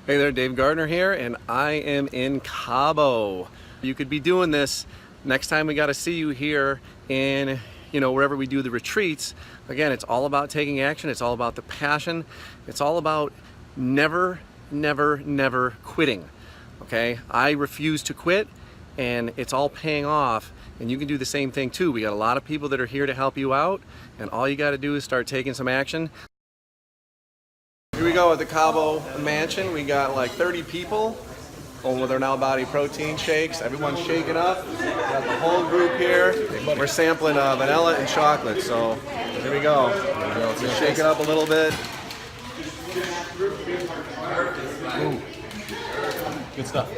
Hey there, Dave Gardner here, and I am in Cabo. You could be doing this next time. We got to see you here in, wherever we do the retreats. Again, it's all about taking action. It's all about the passion. It's all about never quitting. Okay, I refuse to quit, and it's all paying off. And you can do the same thing too. We got a lot of people that are here to help you out, and all you got to do is start taking some action. Here we go at the Cabo Mansion. We got like 30 people going with their Now Body protein shakes. Everyone's shaking up. We got the whole group here. We're sampling vanilla and chocolate. So here we go. Just shake it up a little bit. Ooh. Good stuff.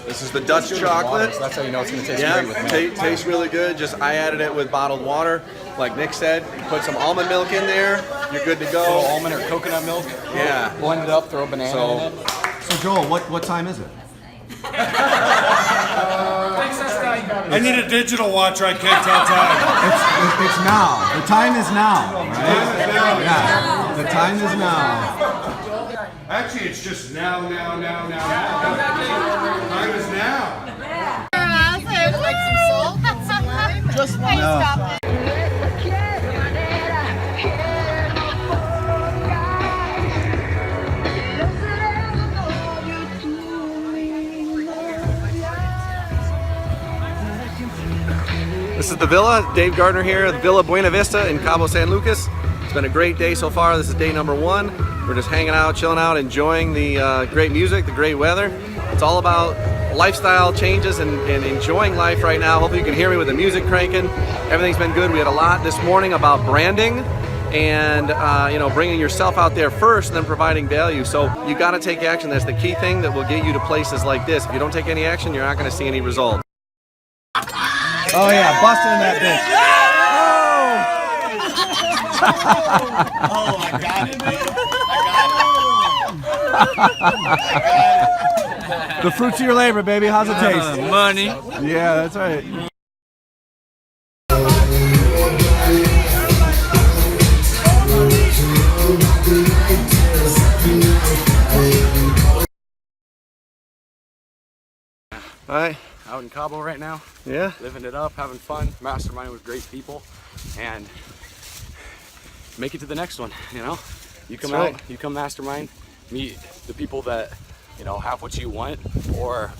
This is the Dutch chocolate. So that's how you know it's going to taste great with milk. Tastes really good. I added it with bottled water. Like Nick said, put some almond milk in there. You're good to go. So almond or coconut milk. Yeah. Blend it up, throw a banana in it. So Joel, what time is it? I need a digital watch or I can't tell time. It's now. The time is now. Right? Yeah. The time is now. Actually, it's just now. Time is now. Like some salt and some lime? Just one. Stop it. This is the Villa. Dave Gardner here, the Villa Buena Vista in Cabo San Lucas. It's been a great day so far. This is day number 1. We're just hanging out, chilling out, enjoying the great music, the great weather. It's all about lifestyle changes and enjoying life right now. Hopefully you can hear me with the music cranking. Everything's been good. We had a lot this morning about branding and bringing yourself out there first and then providing value. So you got to take action. That's the key thing that will get you to places like this. If you don't take any action, you're not going to see any results. Oh yeah, busting that bitch. Oh, I got it, dude. I got it. The fruits of your labor, baby. How's it taste? Money. Yeah, that's right. All right. Out in Cabo right now. Yeah. Living it up, having fun, mastermind with great people, and make it to the next one. You come out, you come mastermind, meet the people that have what you want or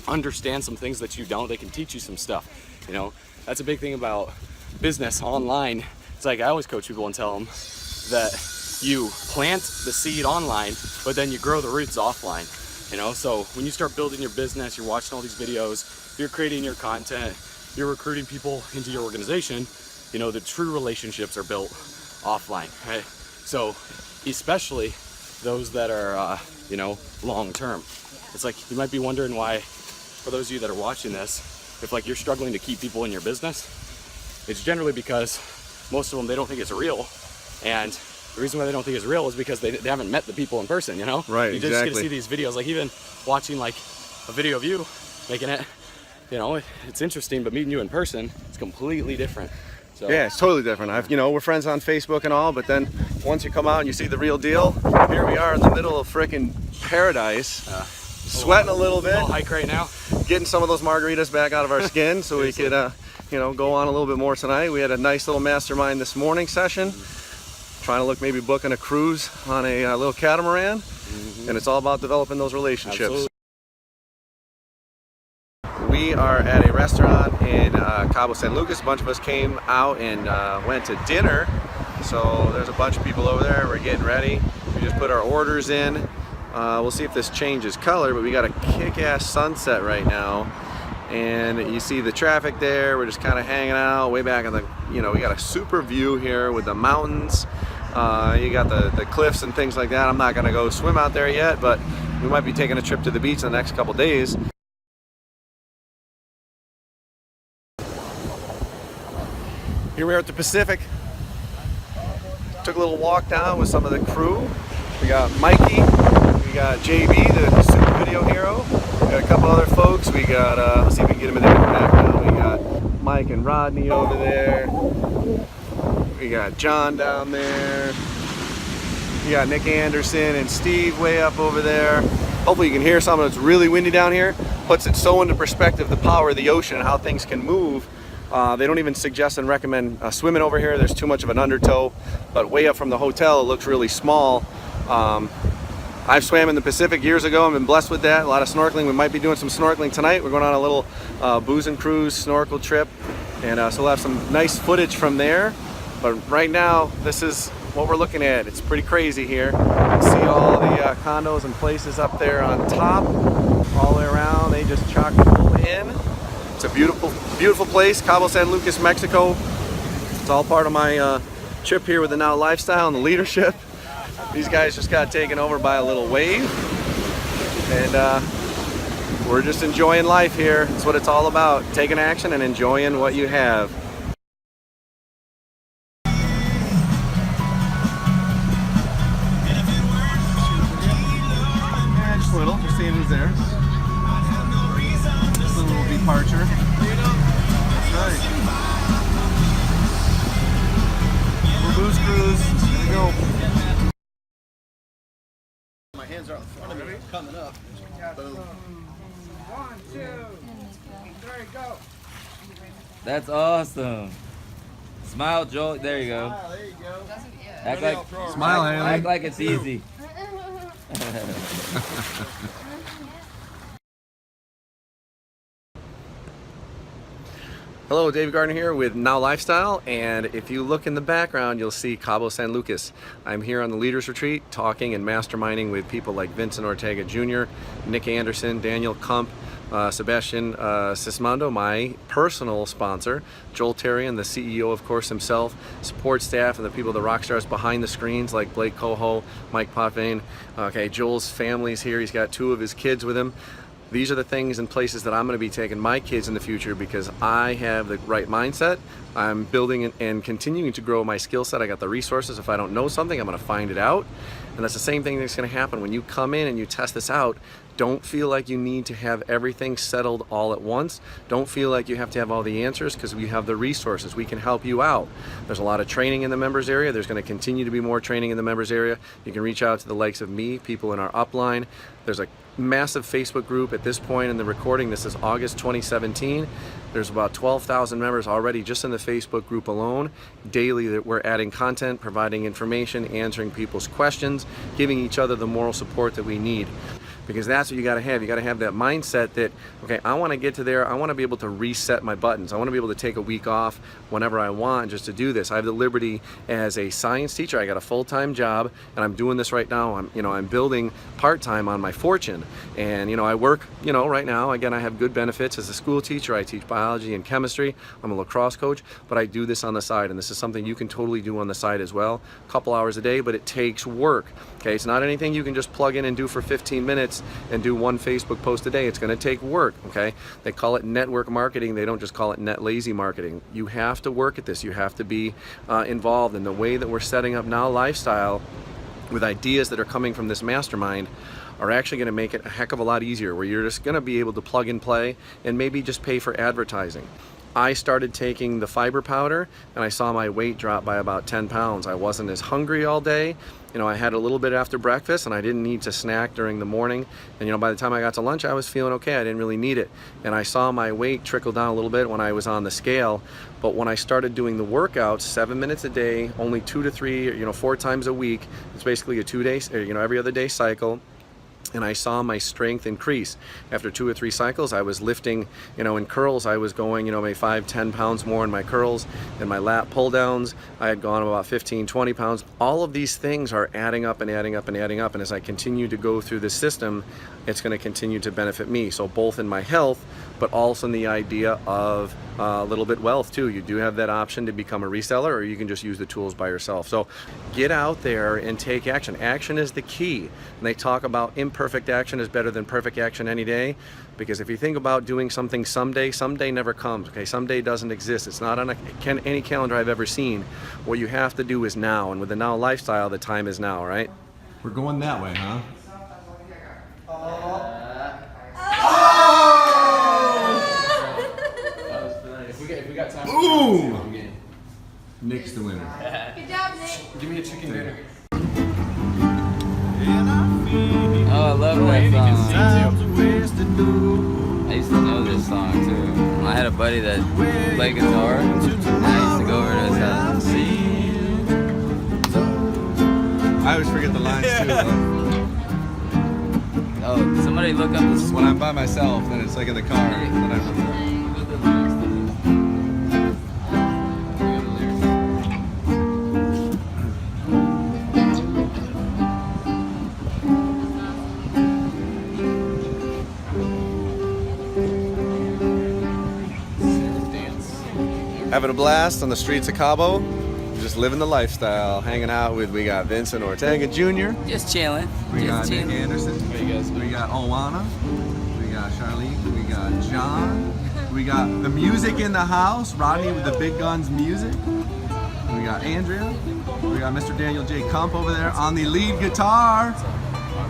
understand some things that you don't. They can teach you some stuff. That's a big thing about business online. It's like I always coach people and tell them that you plant the seed online, but then you grow the roots offline. So when you start building your business, you're watching all these videos, you're creating your content, you're recruiting people into your organization, the true relationships are built offline, right? So especially those that are, long-term. It's like, you might be wondering why, for those of you that are watching this, if you're struggling to keep people in your business, it's generally because most of them, they don't think it's real. And the reason why they don't think it's real is because they haven't met the people in person, Right, You just get to see these videos, even watching a video of you making it, it's interesting, but meeting you in person, it's completely different. So. Yeah, it's totally different. We're friends on Facebook and all, but then once you come out and you see the real deal, here we are in the middle of frickin' paradise, sweating a little bit. Little hike right now. Getting some of those margaritas back out of our skin so we could, go on a little bit more tonight. We had a nice little mastermind this morning session. Trying to look maybe booking a cruise on a little catamaran, and it's all about developing those relationships. Absolutely. We are at a restaurant in Cabo San Lucas. A bunch of us came out and went to dinner. So there's a bunch of people over there. We're getting ready. We just put our orders in. We'll see if this changes color, but we got a kick-ass sunset right now. And you see the traffic there. We're just kind of hanging out way back in the, we got a super view here with the mountains. You got the cliffs and things like that. I'm not gonna go swim out there yet, but we might be taking a trip to the beach in the next couple days. Here we are at the Pacific. Took a little walk down with some of the crew. We got Mikey, we got JB, the super video hero. We got a couple other folks. We got, let's see if we can get them in the background. We got Mike and Rodney over there. We got John down there. You got Nick Anderson and Steve way up over there. Hopefully you can hear something. It's really windy down here. Puts it so into perspective, the power of the ocean and how things can move. They don't even suggest and recommend swimming over here. There's too much of an undertow. But way up from the hotel, it looks really small. I've swam in the Pacific years ago. I've been blessed with that. A lot of snorkeling. We might be doing some snorkeling tonight. We're going on a little booze and cruise snorkel trip. And so we'll have some nice footage from there. But right now, this is what we're looking at. It's pretty crazy here. You can see all the condos and places up there on top, all the way around. They just chock full in. It's a beautiful, beautiful place, Cabo San Lucas, Mexico. It's all part of my trip here with the Now Lifestyle and the leadership. These guys just got taken over by a little wave, and we're just enjoying life here. That's what it's all about, taking action and enjoying what you have. Just a little, just seeing who's there. Just a little departure. That's right. Little booze cruise. Here we go. My hands are out in front of me, coming up. Boom. 1, 2, 3, go. That's awesome. Smile, Joel. There you go. There you go. Act like, Smile, Haley. act like it's easy. Hello, Dave Gardner here with Now Lifestyle, and if you look in the background, you'll see Cabo San Lucas. I'm here on the Leaders Retreat talking and masterminding with people like Vincent Ortega Jr., Nick Anderson, Daniel Kump, Sebastien Cismondo, my personal sponsor, Joel Therien, the CEO, of course, himself, support staff, and the people, the rock stars behind the screens like Blake Coho, Mike Potvin. Okay, Joel's family's here. He's got 2 of his kids with him. These are the things and places that I'm going to be taking my kids in the future because I have the right mindset. I'm building and continuing to grow my skill set. I got the resources. If I don't know something, I'm going to find it out. And that's the same thing that's going to happen when you come in and you test this out. Don't feel like you need to have everything settled all at once. Don't feel like you have to have all the answers because we have the resources. We can help you out. There's a lot of training in the members area. There's going to continue to be more training in the members area. You can reach out to the likes of me, people in our upline. There's a massive Facebook group at this point in the recording. This is August 2017. There's about 12,000 members already just in the Facebook group alone. Daily that we're adding content, providing information, answering people's questions, giving each other the moral support that we need. Because that's what you got to have. You got to have that mindset that, okay, I want to get to there. I want to be able to reset my buttons. I want to be able to take a week off whenever I want just to do this. I have the liberty as a science teacher. I got a full-time job, and I'm doing this right now. I'm building part-time on my fortune, and I work. Right now, again, I have good benefits as a school teacher. I teach biology and chemistry. I'm a lacrosse coach, but I do this on the side, and this is something you can totally do on the side as well. A couple hours a day, but it takes work. Okay, it's not anything you can just plug in and do for 15 minutes and do 1 Facebook post a day. It's going to take work. Okay, they call it network marketing. They don't just call it net lazy marketing. You have to work at this. You have to be involved in the way that we're setting up Now Lifestyle with ideas that are coming from this mastermind are actually going to make it a heck of a lot easier, where you're just going to be able to plug and play and maybe just pay for advertising. I started taking the fiber powder and I saw my weight drop by about 10 pounds. I wasn't as hungry all day. I had a little bit after breakfast and I didn't need to snack during the morning. And by the time I got to lunch, I was feeling okay. I didn't really need it. And I saw my weight trickle down a little bit when I was on the scale. But when I started doing the workouts, 7 minutes a day, only 2 to 3, 4 times a week, it's basically a 2-day, every other day cycle. And I saw my strength increase. After 2 or 3 cycles, I was lifting, in curls, I was going, maybe 5-10 pounds more in my curls. In my lat pull downs, I had gone about 15-20 pounds. All of these things are adding up and adding up and adding up. And as I continue to go through this system, it's going to continue to benefit me. So both in my health, but also in the idea of a little bit wealth too. You do have that option to become a reseller, or you can just use the tools by yourself. So get out there and take action. Action is the key. And they talk about imperfect action is better than perfect action any day. Because if you think about doing something someday never comes. Okay, someday doesn't exist. It's not on any calendar I've ever seen. What you have to do is now. And with the Now Lifestyle, the time is now, right? We're going that way, huh? If we got time. Boom! Nick's the winner. Good job, Nick. Give me a chicken dinner. I used to know this song too. I had a buddy that played guitar, and I used to go over to his house and sing. I always forget the lines too. Oh, somebody look up this. When I'm by myself, then it's like in the car. Then I having a blast on the streets of Cabo, just living the lifestyle, hanging out with, we got Vincent Ortega Jr. Just chilling. We got Just Nick chilling. Anderson. We got Owana. We got Charlene. We got John. We got the music in the house, Rodney with the Big Guns music. We got Andrea. We got Mr. Daniel J. Kump over there on the lead guitar.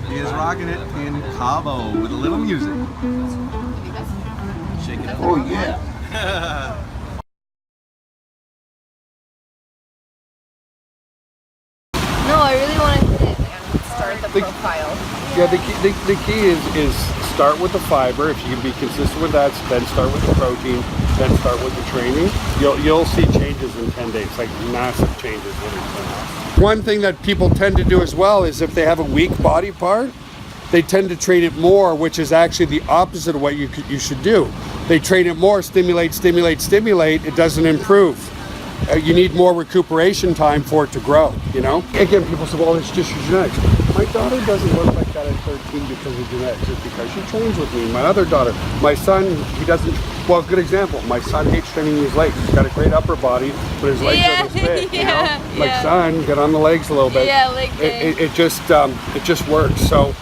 He is rocking it in Cabo with a little music. Shake it up. Oh yeah. No, I really want to hit it and start the profile. Yeah, the key is start with the fiber. If you can be consistent with that, then start with the protein, then start with the training. You'll see changes in 10 days, like massive changes. One thing that people tend to do as well is if they have a weak body part, they tend to train it more, which is actually the opposite of what you should do. They train it more, stimulate, stimulate, stimulate. It doesn't improve. You need more recuperation time for it to grow, you know? Again, people say, well, it's just your genetics. My daughter doesn't look like that at 13 because of genetics. It's because she trains with me. My other daughter, my son, he doesn't, well, good example. My son hates training his legs. He's got a great upper body, but his legs are this big, you know? Like, son, get on the legs a little bit. Yeah, leg day. It just works. So,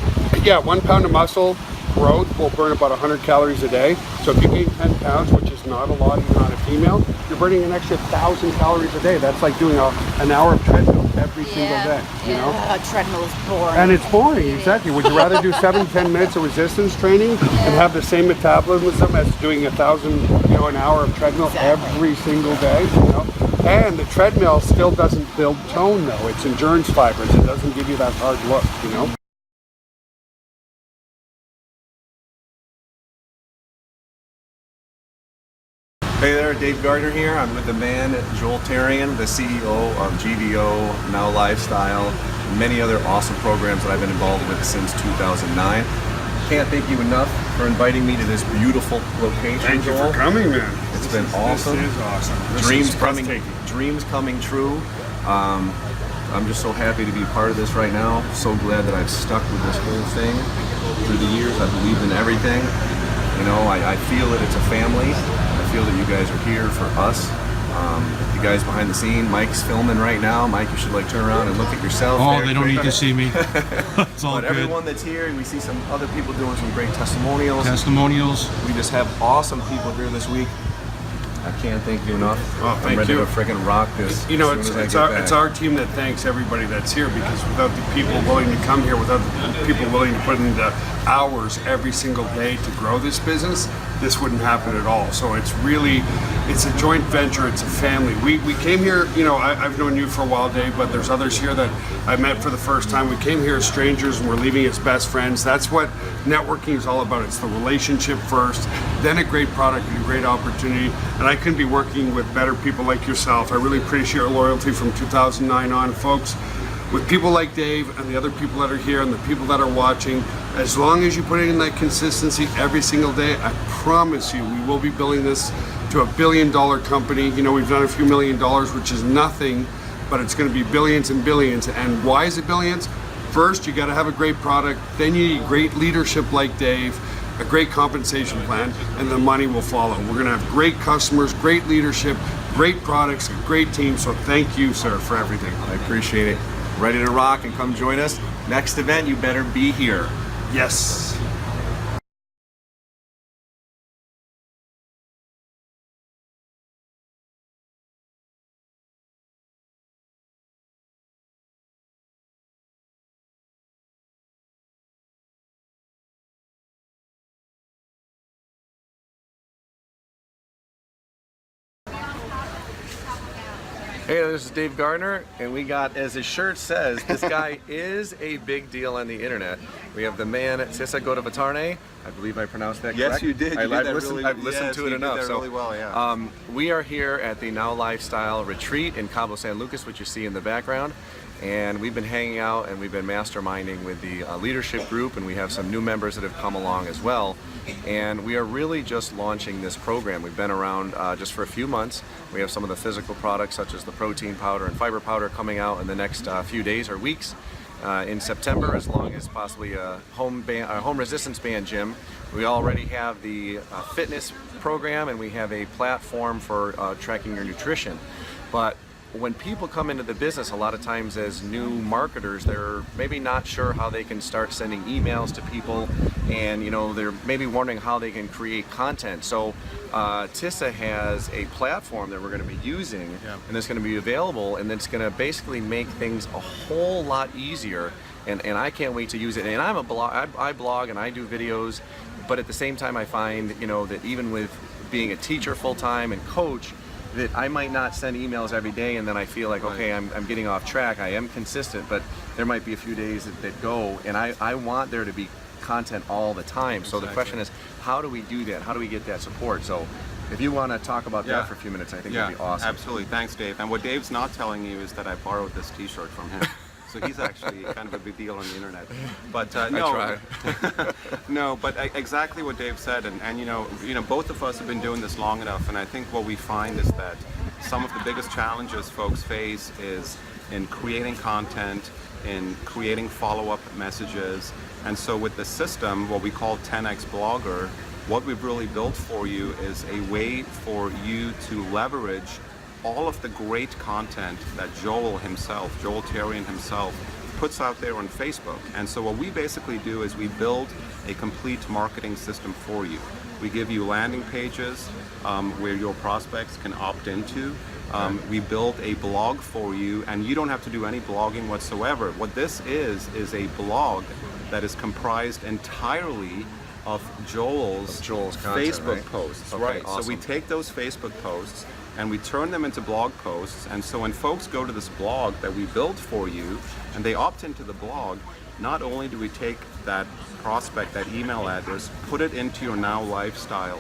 yeah, 1 pound of muscle growth will burn about 100 calories a day. So if you gain 10 pounds, which is not a lot even on a female, you're burning an extra 1,000 calories a day. That's like doing an hour of treadmill every single day, you know? A treadmill is boring. And it's boring, exactly. Would you rather do 7-10 minutes of resistance training and have the same metabolism as doing 1,000, an hour of treadmill every single day, you know? And the treadmill still doesn't build tone though. It's endurance fibers. It doesn't give you that hard look, you know? Hey there, Dave Gardner here. I'm with the man, Joel Therien, the CEO of GVO, Now Lifestyle, and many other awesome programs that I've been involved with since 2009. Can't thank you enough for inviting me to this beautiful location, Thank you Joel. for coming, man. It's been awesome. This is awesome. Dreams coming true. I'm just so happy to be part of this right now. So glad that I've stuck with this whole thing through the years. I believed in everything. I feel that it's a family. I feel that you guys are here for us. You guys behind the scene, Mike's filming right now. Mike, you should turn around and look at yourself. Oh, they don't need to see me. It's all But good. everyone that's here, we see some other people doing some great testimonials. Testimonials. We just have awesome people here this week. I can't thank you enough. Oh, thank I'm ready you. to freaking rock this. It's our team that thanks everybody that's here, because without the people willing to come here, without the people willing to put in the hours every single day to grow this business, this wouldn't happen at all. So it's a joint venture. It's a family. We came here, I've known you for a while, Dave, but there's others here that I met for the first time. We came here as strangers and we're leaving as best friends. That's what networking is all about. It's the relationship first, then a great product and a great opportunity. And I couldn't be working with better people like yourself. I really appreciate your loyalty from 2009 on, folks. With people like Dave and the other people that are here and the people that are watching, as long as you put in that consistency every single day, I promise you, we will be building this to $1 billion company. We've done a few $1 million, which is nothing, but it's going to be billions and billions. And why is it billions? First, you got to have a great product. Then you need great leadership like Dave, a great compensation plan, and the money will follow. We're going to have great customers, great leadership, great products, a great team. So thank you, sir, for everything. I appreciate it. Ready to rock and come join us. Next event, you better be here. Yes. Hey, this is Dave Gardner, and we got, as his shirt says, this guy is a big deal on the internet. We have the man Tissa Godavitarne. I believe I pronounced that correct. Yes, you did. I've listened to it enough. So really well, yeah. We are here at the Now Lifestyle Retreat in Cabo San Lucas, which you see in the background. And we've been hanging out and we've been masterminding with the leadership group, and we have some new members that have come along as well. And we are really just launching this program. We've been around just for a few months. We have some of the physical products such as the protein powder and fiber powder coming out in the next few days or weeks. In September, as long as possibly a home resistance band gym. We already have the fitness program, and we have a platform for tracking your nutrition. But when people come into the business, a lot of times as new marketers, they're maybe not sure how they can start sending emails to people, and they're maybe wondering how they can create content. So Tissa has a platform that we're going to be using, and it's going to be available, and it's going to basically make things a whole lot easier. And I can't wait to use it. And I'm a blog, I blog and I do videos, but at the same time I find that even with being a teacher full-time and coach, that I might not send emails every day, and then I feel like, okay, I'm getting off track. I am consistent, but there might be a few days that go, and I want there to be content all the time. So the question is, how do we do that? How do we get that support? So if you want to talk about that for a few minutes, I think it'd be awesome. Absolutely. Thanks, Dave. And what Dave's not telling you is that I borrowed this t-shirt from him. So he's actually kind of a big deal on the internet. But no, no. But exactly what Dave said, and both of us have been doing this long enough, and I think what we find is that some of the biggest challenges folks face is in creating content, in creating follow-up messages, and so with the system, what we call 10x Blogger, what we've really built for you is a way for you to leverage all of the great content that Joel Therien himself, puts out there on Facebook. And so what we basically do is we build a complete marketing system for you. We give you landing pages where your prospects can opt into. We build a blog for you, and you don't have to do any blogging whatsoever. What this is a blog that is comprised entirely of Joel's content, Facebook posts. Okay, right. awesome. So we take those Facebook posts and we turn them into blog posts. And so when folks go to this blog that we build for you and they opt into the blog, not only do we take that prospect, that email address, put it into your Now Lifestyle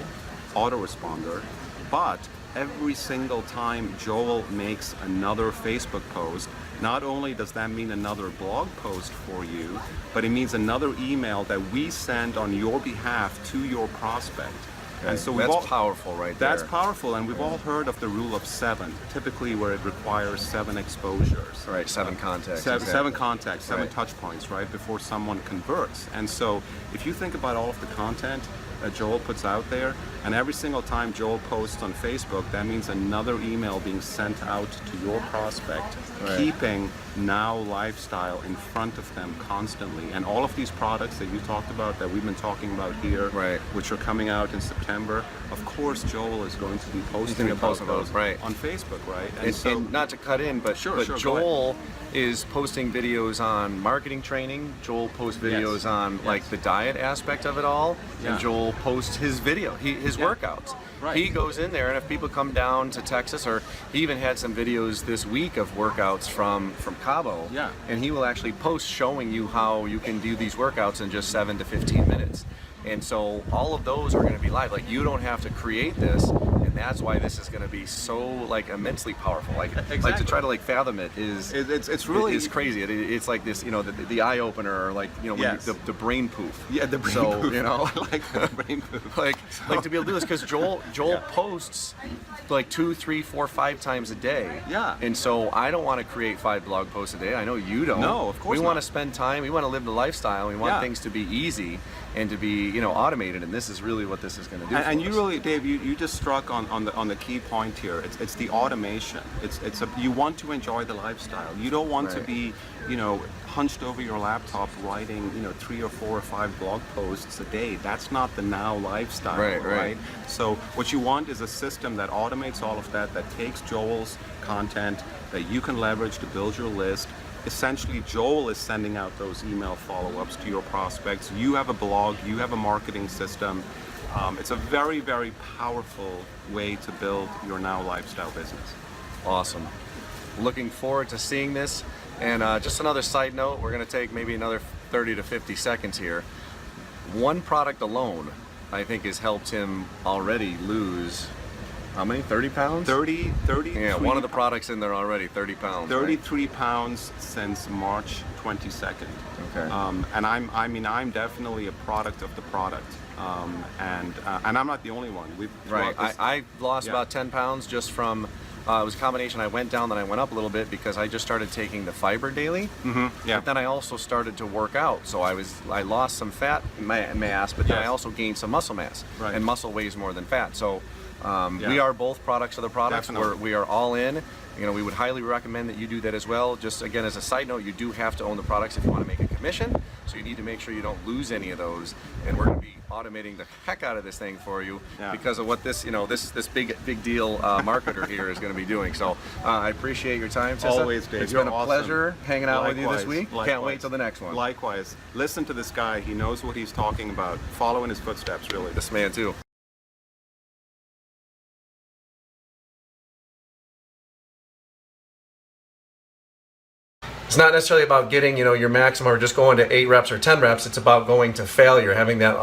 autoresponder, but every single time Joel makes another Facebook post, not only does that mean another blog post for you, but it means another email that we send on your behalf to your prospect. Okay. And so that's powerful right there. That's powerful, and we've all heard of the rule of 7, typically where it requires 7 exposures. Right, 7 contacts. Seven contacts, 7 touch points, right, before someone converts. And so if you think about all of the content that Joel puts out there, and every single time Joel posts on Facebook, that means another email being sent out to your prospect, keeping Now Lifestyle in front of them constantly. And all of these products that you talked about, that we've been talking about here, which are coming out in September, of course Joel is going to be posting about those on Facebook, right? And not to cut in, but Joel is posting videos on marketing training. Joel posts videos on like the diet aspect of it all, and Joel posts his workouts. Right. He goes in there, and if people come down to Texas, or he even had some videos this week of workouts from Cabo, and he will actually post showing you how you can do these workouts in just 7 to 15 minutes. And so all of those are going to be live. Like, you don't have to create this, and that's why this is going to be so like immensely powerful. Like, like to try to like fathom it is it's really it's crazy. It's like this, the eye opener, or like when the brain poof. Yeah, the brain poof. I like the brain poof. like to be able to do this, because Joel posts like 2, 3, 4, 5 times a day. Yeah. And so I don't want to create 5 blog posts a day. I know you don't. No, of course we want to spend time. We want to live the lifestyle. We want things to be easy and to be automated, and this is really what this is going to do. And you really, Dave, you just struck on the key point here. It's the automation. You want to enjoy the lifestyle. You don't want to be hunched over your laptop writing 3 or 4 or 5 blog posts a day. That's not the Now Lifestyle, right? So what you want is a system that automates all of that, that takes Joel's content that you can leverage to build your list. Essentially, Joel is sending out those email follow-ups to your prospects. You have a blog, you have a marketing system. It's a very, very powerful way to build your Now Lifestyle business. Awesome. Looking forward to seeing this. And just another side note, we're going to take maybe another 30 to 50 seconds here. One product alone, I think, has helped him already lose, how many, 30 pounds? 30. Yeah, one of the products in there already, 30 pounds. 33 pounds since March 22nd. Okay. And I'm definitely a product of the product. And I'm not the only one. Right. I lost about 10 pounds just from, it was a combination. I went down, then I went up a little bit because I just started taking the fiber daily. Yeah. But then I also started to work out. So I lost some fat mass, but then I also gained some muscle mass. Right. And muscle weighs more than fat. So we are both products of the products. We are all in. You know, we would highly recommend that you do that as well. Just again, as a side note, you do have to own the products if you want to make a commission. So you need to make sure you don't lose any of those. And we're going to be automating the heck out of this thing for you because of what this, you know, this big deal marketer here is going to be doing. So I appreciate your time, Tissa. Always, Dave. It's You're been a awesome. pleasure hanging out with you this week. Likewise. Can't wait till the next one. Likewise. Listen to this guy. He knows what he's talking about. Follow in his footsteps, really. This man too. It's not necessarily about getting, you know, your maximum or just going to 8 reps or 10 reps. It's about going to failure, having that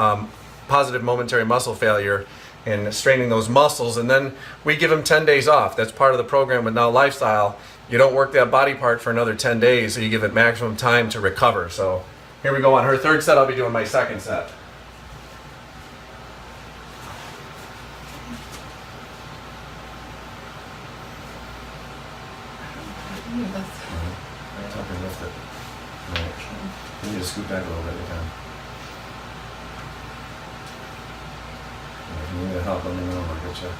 positive momentary muscle failure and straining those muscles. And then we give them 10 days off. That's part of the program with Now Lifestyle. You don't work that body part for another 10 days, so you give it maximum time to recover. So here we go. On her third set, I'll be doing my second set. Lift it. Right. You need to scoot back a little bit, you can. If you need help, let me know. I'll get you.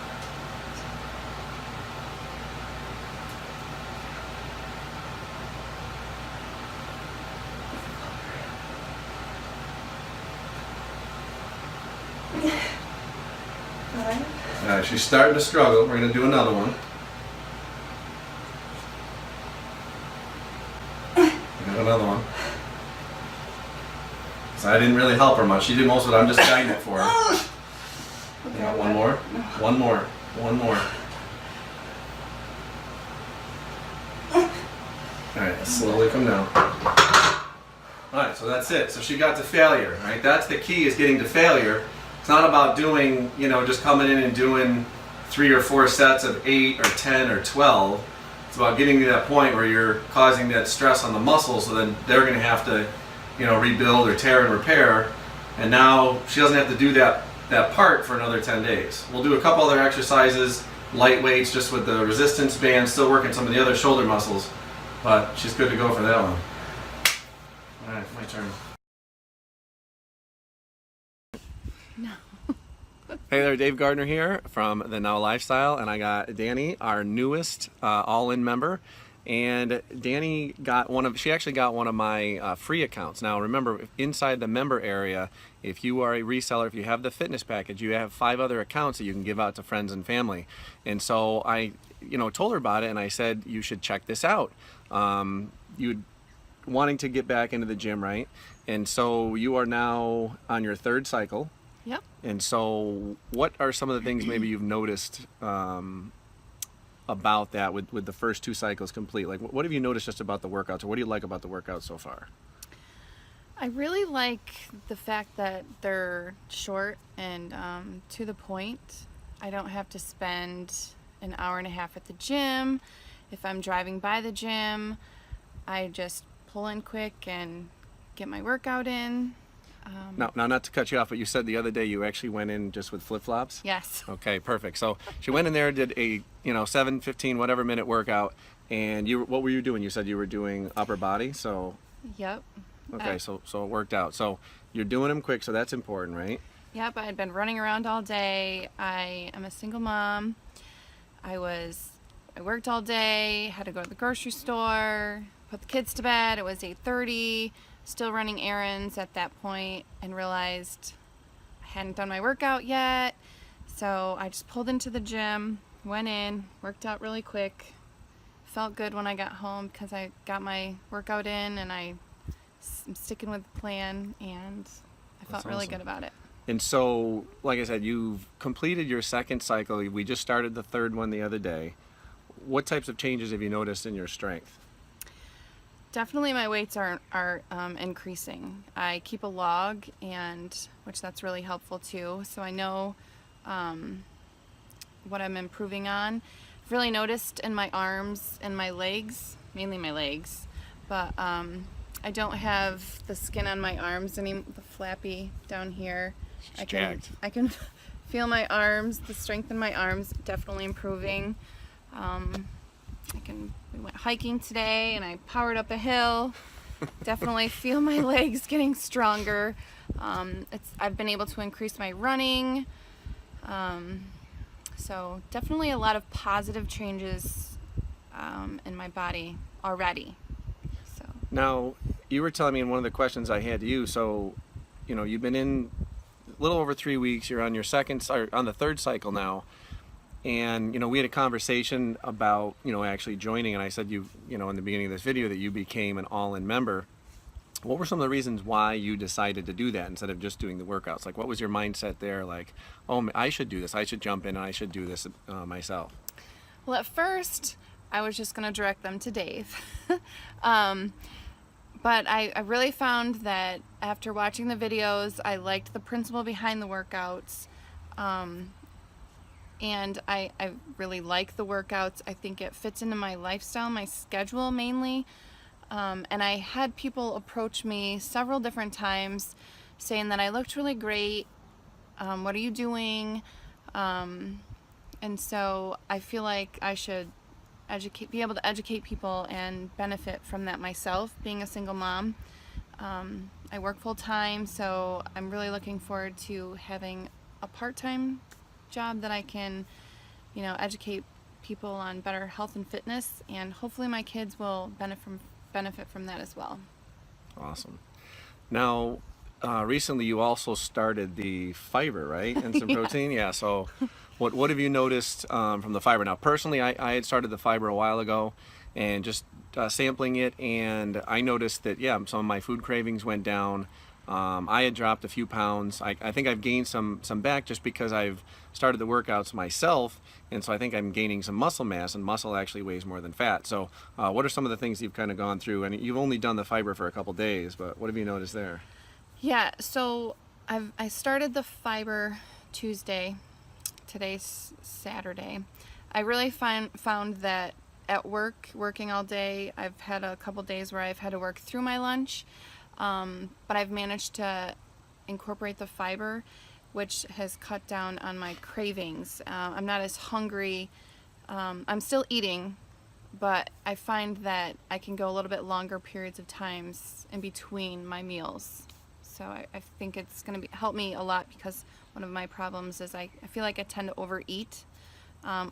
All right, she's starting to struggle. We're going to do another one. Another one. So I didn't really help her much. She did most of it. I'm just guiding it for her. You got one more. One more. One more. Alright, let's slowly come down. Alright, so that's it. So she got to failure. Right? That's the key, is getting to failure. It's not about doing, you know, just coming in and doing 3 or 4 sets of 8 or 10 or 12. It's about getting to that point where you're causing that stress on the muscles, so then they're going to have to, you know, rebuild or tear and repair. And now she doesn't have to do that part for another 10 days. We'll do a couple other exercises, light weights, just with the resistance band, still working some of the other shoulder muscles, but she's good to go for that one. All right, my turn. No. Hey there, Dave Gardner here from the Now Lifestyle, and I got Danny, our newest all-in member. And Danny she actually got one of my free accounts. Now remember, inside the member area, if you are a reseller, if you have the fitness package, you have 5 other accounts that you can give out to friends and family. And so I, you know, told her about it, and I said, you should check this out. You'd wanting to get back into the gym, right? And so you are now on your 3rd cycle. Yep. And so what are some of the things maybe you've noticed about that with the first 2 cycles complete? Like, what have you noticed just about the workouts, or what do you like about the workouts so far? I really like the fact that they're short and to the point. I don't have to spend an hour and a half at the gym. If I'm driving by the gym, I just pull in quick and get my workout in. Now, not to cut you off, but you said the other day you actually went in just with flip-flops? Yes. Okay, perfect. So she went in there, did a 7, 15, whatever minute workout, and what were you doing? You said you were doing upper body, so... Yep. Okay, so it worked out. So you're doing them quick, so that's important, right? Yep, I had been running around all day. I am a single mom. I worked all day, had to go to the grocery store, put the kids to bed. It was 8:30. Still running errands at that point, and realized I hadn't done my workout yet. So I just pulled into the gym, went in, worked out really quick. Felt good when I got home because I got my workout in, and I'm sticking with the plan, and I felt really good about it. And so, like I said, you've completed your 2nd cycle. We just started the 3rd one the other day. what types of changes have you noticed in your strength? Definitely my weights are increasing. I keep a log, which that's really helpful too, so I know what I'm improving on. I've really noticed in my arms and my legs, mainly my legs, but I don't have the skin on my arms anymore, the flappy down here. I can feel my arms, the strength in my arms definitely improving. We went hiking today and I powered up a hill. Definitely feel my legs getting stronger. I've been able to increase my running. So definitely a lot of positive changes in my body already. So now, you were telling me in one of the questions I had to you, so you've been in a little over 3 weeks, you're on on the third cycle now. And we had a conversation about actually joining, and I said in the beginning of this video that you became an all-in member. What were some of the reasons why you decided to do that instead of just doing the workouts? Like, what was your mindset there? Like, oh, I should do this. I should jump in and I should do this myself. well, at first I was just going to direct them to Dave. But I really found that after watching the videos, I liked the principle behind the workouts. And I really like the workouts. I think it fits into my lifestyle, my schedule mainly. And I had people approach me several different times saying that I looked really great. What are you doing? And so I feel like I should be able to educate people and benefit from that myself, being a single mom. I work full time, so I'm really looking forward to having a part-time job that I can, educate people on better health and fitness, and hopefully my kids will benefit from that as well. Awesome. Now, recently you also started the fiber, right? And some protein? Yeah. So what have you noticed from the fiber? Now, personally, I had started the fiber a while ago and just sampling it, and I noticed that, some of my food cravings went down. I had dropped a few pounds. I think I've gained some back just because I've started the workouts myself, and so I think I'm gaining some muscle mass, and muscle actually weighs more than fat. So what are some of the things you've kind of gone through? And you've only done the fiber for a couple days, but what have you noticed there? Yeah, so I started the fiber Tuesday. Today's Saturday. I really found that at working all day, I've had a couple days where I've had to work through my lunch, but I've managed to incorporate the fiber, which has cut down on my cravings. I'm not as hungry. I'm still eating, but I find that I can go a little bit longer periods of times in between my meals. So I think it's going to help me a lot, because one of my problems is I feel like I tend to overeat,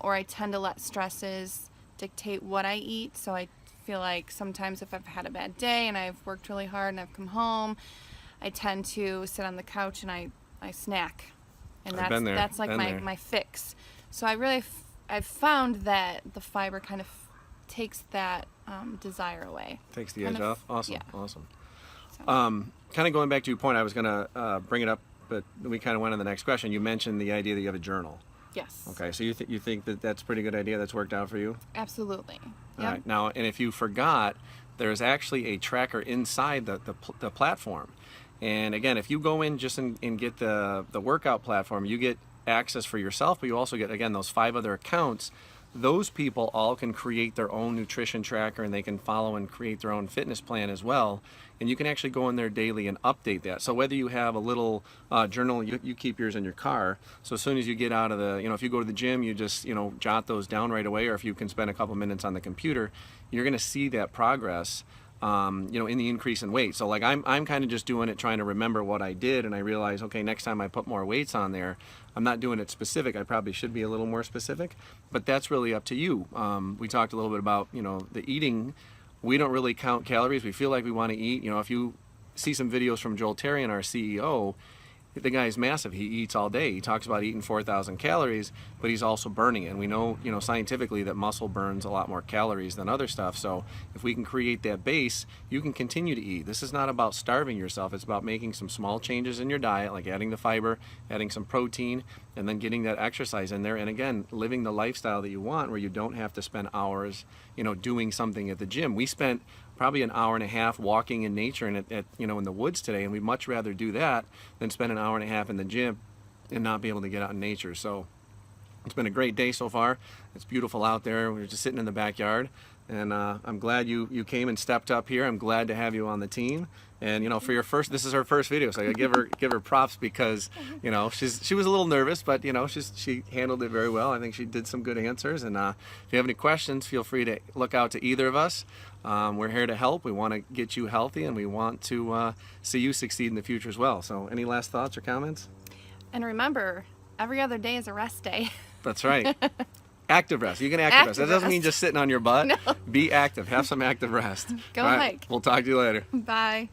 or I tend to let stresses dictate what I eat. So I feel like sometimes if I've had a bad day and I've worked really hard and I've come home, I tend to sit on the couch and I snack, and that's like my fix. So I've found that the fiber kind of takes that desire away. Takes the edge off? Awesome. Yeah. Awesome. So. Kind of going back to your point, I was going to bring it up, but we kind of went on the next question. You mentioned the idea that you have a journal. Yes. Okay, so you think that that's a pretty good idea, that's worked out for you? Absolutely. All right. Now, and if you forgot, there's actually a tracker inside the platform. And again, if you go in just and get the workout platform, you get access for yourself, but you also get, again, those 5 other accounts. Those people all can create their own nutrition tracker, and they can follow and create their own fitness plan as well. And you can actually go in there daily and update that. So whether you have a little journal, you keep yours in your car. So as soon as you get out of if you go to the gym, you just, jot those down right away. Or if you can spend a couple minutes on the computer, you're going to see that progress, in the increase in weight. So like I'm kind of just doing it, trying to remember what I did. And I realize, okay, next time I put more weights on there, I'm not doing it specific. I probably should be a little more specific, but that's really up to you. We talked a little bit about, the eating. We don't really count calories. We feel like we want to eat. If you see some videos from Joel Therien, our CEO, the guy's massive. He eats all day. He talks about eating 4,000 calories, but he's also burning it. And we know, you know, scientifically that muscle burns a lot more calories than other stuff. So if we can create that base, you can continue to eat. This is not about starving yourself. It's about making some small changes in your diet, like adding the fiber, adding some protein, and then getting that exercise in there. And again, living the lifestyle that you want, where you don't have to spend hours, you know, doing something at the gym. We spent probably an hour and a half walking in nature and at you know, in the woods today, and we'd much rather do that than spend an hour and a half in the gym and not be able to get out in nature. So it's been a great day so far. It's beautiful out there. We're just sitting in the backyard, and I'm glad you came and stepped up here. I'm glad to have you on the team. And you know, for your first, this is her first video, so I give her props, because you know she was a little nervous, but you know she handled it very well. I think she did some good answers. And if you have any questions, feel free to look out to either of us. We're here to help. We want to get you healthy, and we want to see you succeed in the future as well. So any last thoughts or comments? And remember, every other day is a rest day. That's right. Active rest. You can active rest. That doesn't mean rest. just sitting on your butt. No. Be active. Have some active rest. Go All right. hike. We'll talk to you later. Bye.